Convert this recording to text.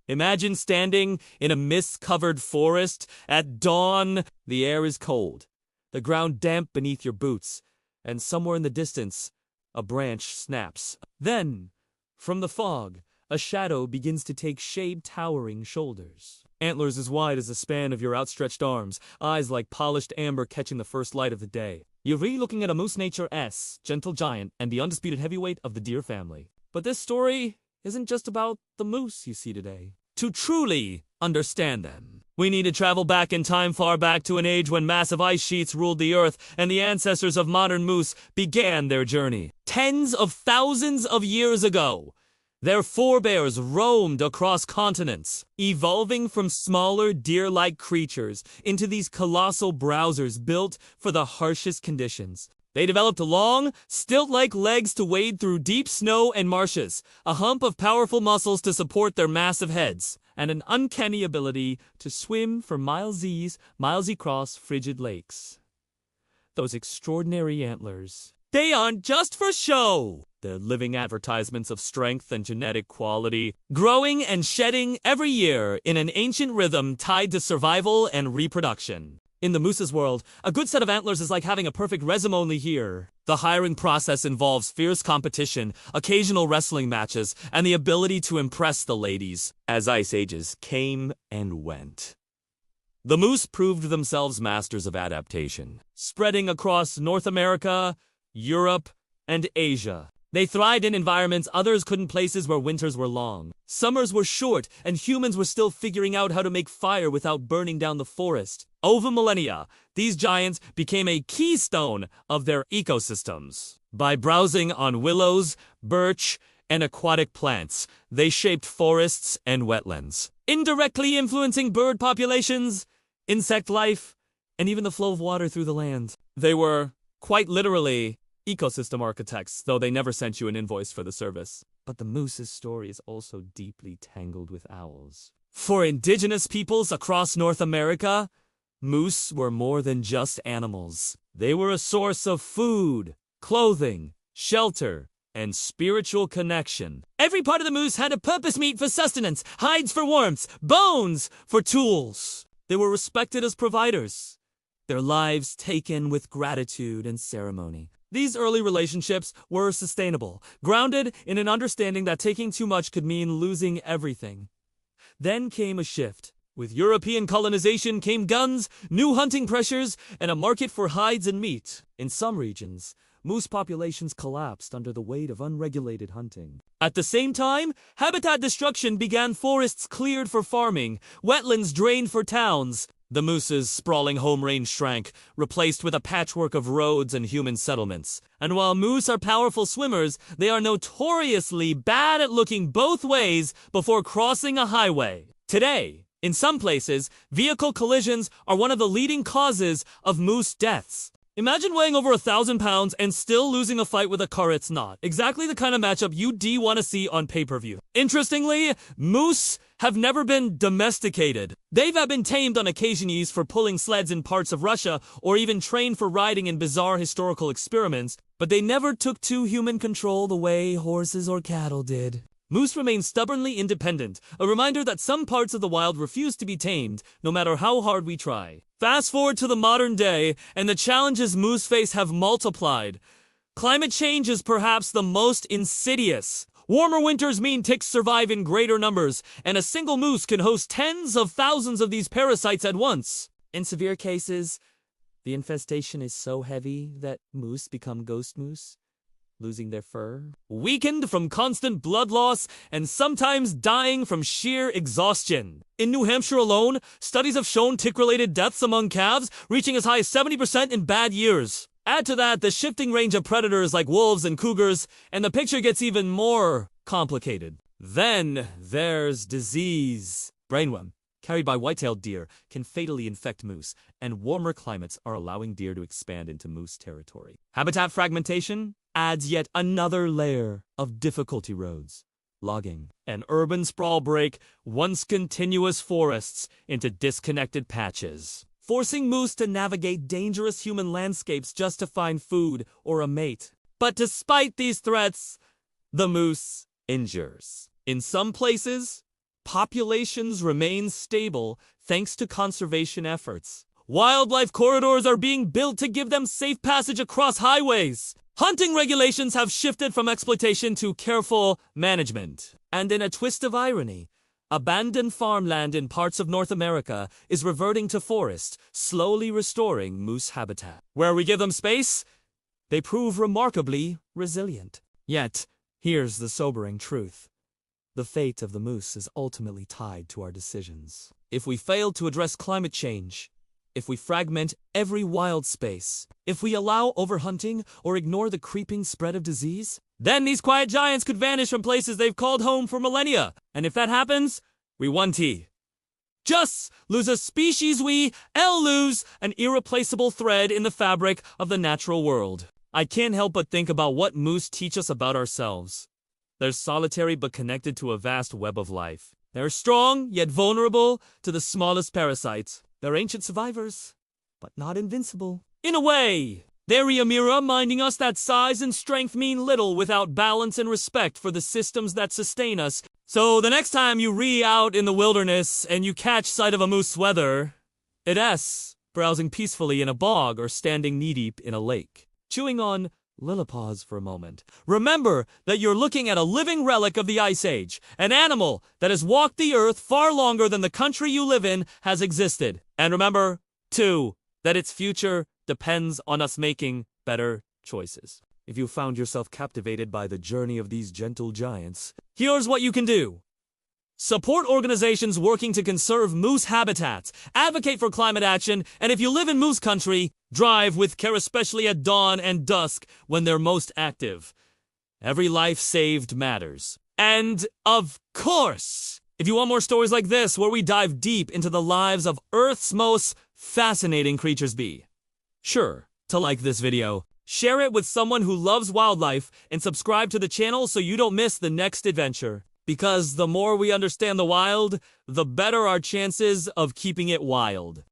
Imagine standing in a mist-covered forest at dawn. The air is cold, the ground damp beneath your boots, and somewhere in the distance, a branch snaps. Then, from the fog, a shadow begins to take shape, towering shoulders. Antlers as wide as the span of your outstretched arms, eyes like polished amber catching the first light of the day. You're really looking at a moose nature's gentle giant and the undisputed heavyweight of the deer family. But this story isn't just about the moose you see today. To truly understand them, we need to travel back in time, far back to an age when massive ice sheets ruled the earth and the ancestors of modern moose began their journey. Tens of thousands of years ago, their forebears roamed across continents, evolving from smaller deer-like creatures into these colossal browsers built for the harshest conditions. They developed long, stilt-like legs to wade through deep snow and marshes, a hump of powerful muscles to support their massive heads, and an uncanny ability to swim for miles across frigid lakes. Those extraordinary antlers, they aren't just for show. They're living advertisements of strength and genetic quality, growing and shedding every year in an ancient rhythm tied to survival and reproduction. In the moose's world, a good set of antlers is like having a perfect resume only here. The hiring process involves fierce competition, occasional wrestling matches, and the ability to impress the ladies. As ice ages came and went, the moose proved themselves masters of adaptation, spreading across North America, Europe, and Asia. They thrived in environments others couldn't, places where winters were long, summers were short, and humans were still figuring out how to make fire without burning down the forest. Over millennia, these giants became a keystone of their ecosystems. By browsing on willows, birch, and aquatic plants, they shaped forests and wetlands, indirectly influencing bird populations, insect life, and even the flow of water through the land. They were, quite literally, ecosystem architects, though they never sent you an invoice for the service. But the moose's story is also deeply tangled with owls. For indigenous peoples across North America, moose were more than just animals. They were a source of food, clothing, shelter, and spiritual connection. Every part of the moose had a purpose: meat for sustenance, hides for warmth, bones for tools. They were respected as providers, their lives taken with gratitude and ceremony. These early relationships were sustainable, grounded in an understanding that taking too much could mean losing everything. Then came a shift. With European colonization came guns, new hunting pressures, and a market for hides and meat. In some regions, moose populations collapsed under the weight of unregulated hunting. At the same time, habitat destruction began. Forests cleared for farming, wetlands drained for towns. The moose's sprawling home range shrank, replaced with a patchwork of roads and human settlements. And while moose are powerful swimmers, they are notoriously bad at looking both ways before crossing a highway. Today, in some places, vehicle collisions are one of the leading causes of moose deaths. Imagine weighing over 1,000 pounds and still losing a fight with a car. It's not exactly the kind of matchup you'd want to see on pay-per-view. Interestingly, moose have never been domesticated. They've been tamed on occasion, used for pulling sleds in parts of Russia, or even trained for riding in bizarre historical experiments, but they never took to human control the way horses or cattle did. Moose remain stubbornly independent, a reminder that some parts of the wild refuse to be tamed, no matter how hard we try. Fast forward to the modern day, and the challenges moose face have multiplied. Climate change is perhaps the most insidious. Warmer winters mean ticks survive in greater numbers, and a single moose can host tens of thousands of these parasites at once. In severe cases, the infestation is so heavy that moose become ghost moose, losing their fur, weakened from constant blood loss, and sometimes dying from sheer exhaustion. In New Hampshire alone, studies have shown tick-related deaths among calves reaching as high as 70% in bad years. Add to that the shifting range of predators like wolves and cougars, and the picture gets even more complicated. Then there's disease. Brainworm, carried by white-tailed deer, can fatally infect moose, and warmer climates are allowing deer to expand into moose territory. Habitat fragmentation adds yet another layer of difficulty. Roads, logging, and urban sprawl break once continuous forests into disconnected patches, forcing moose to navigate dangerous human landscapes just to find food or a mate. But despite these threats, the moose endures. In some places, Populations remain stable thanks to conservation efforts. Wildlife corridors are being built to give them safe passage across highways. Hunting regulations have shifted from exploitation to careful management. And in a twist of irony, abandoned farmland in parts of North America is reverting to forest, slowly restoring moose habitat. Where we give them space, they prove remarkably resilient. Yet, here's the sobering truth. The fate of the moose is ultimately tied to our decisions. If we fail to address climate change, if we fragment every wild space, if we allow overhunting or ignore the creeping spread of disease, then these quiet giants could vanish from places they've called home for millennia. And if that happens, we won T. Just lose a species L lose an irreplaceable thread in the fabric of the natural world. I can't help but think about what moose teach us about ourselves. They're solitary but connected to a vast web of life. They're strong, yet vulnerable to the smallest parasites. They're ancient survivors, but not invincible. In a way, they're a mirror reminding us that size and strength mean little without balance and respect for the systems that sustain us. So the next time you out in the wilderness and you catch sight of a moose, whether it's browsing peacefully in a bog or standing knee-deep in a lake, chewing on lillipaws for a moment, remember that you're looking at a living relic of the Ice Age, an animal that has walked the earth far longer than the country you live in has existed. And remember, too, that its future depends on us making better choices. If you found yourself captivated by the journey of these gentle giants, here's what you can do. Support organizations working to conserve moose habitats, advocate for climate action, and if you live in moose country, drive with care, especially at dawn and dusk when they're most active. Every life saved matters. And, of course, if you want more stories like this where we dive deep into the lives of Earth's most fascinating creatures, be sure to like this video, share it with someone who loves wildlife, and subscribe to the channel so you don't miss the next adventure. Because the more we understand the wild, the better our chances of keeping it wild.